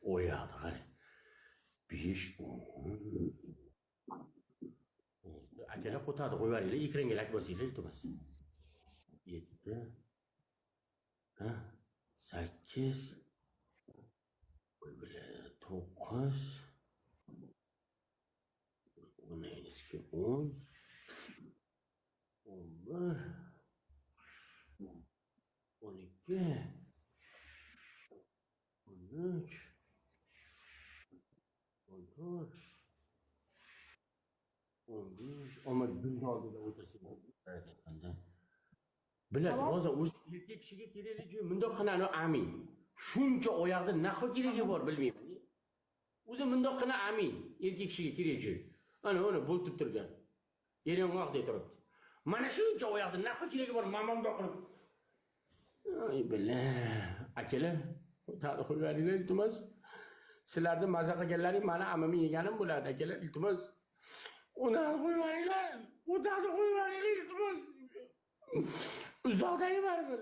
O yoqda qarang. 5 akalar qo'tadi qo'yvaringlar, ekranga lak bosinglar iltimos. 7 8 9 10 11 12 13 14 15 ama gün oldida o'tirsinlar. Biladi, hozir o'zi erkak kishiga kerakli joy mundoq qilani amin. Shuncha oyoqda naqo keragi bor bilmayman. O'zi mundoq qilani amin. Erkak kishiga kerak joy. Ana bo'ltib turgan. Yerong'oqdek turibdi. Mana shuncha oyoqda naqo keragi bor, mamamdoq qilib. Ay billah. Akalar, ta'rif qo'ygaringlar iltimos. Sizlarni maza qilganlaring meni amimni yeganim bo'ladi, akalar, iltimos. Uni qo'ygaringlar. O'tadi qo'ygaringlar iltimos. Uzoqdagi baribir.